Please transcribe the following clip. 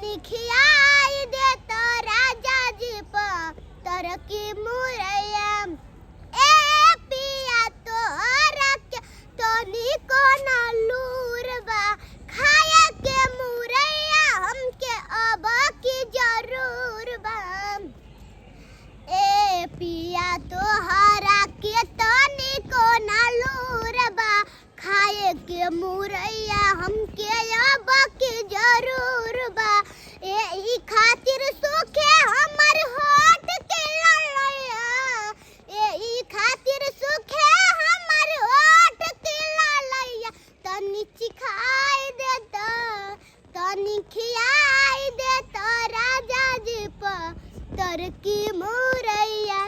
तनी खियाई दे तो राजा जी तर की मुरैया ए पिया तो रख तनी को ना लूरबा खाए के मुरैया हमके अब की जरूर बा ए पिया तो हरा के तनी को ना लूरबा खाए के मुरैया हमके अब की जरूर बा एही खातिर सुखे हमर होठ के ललैया एही खातिर सुखे हमर होठ के ललैया तनी चिखाई दे तो तनी खियाई दे तो राजा जी तर की मुरैया।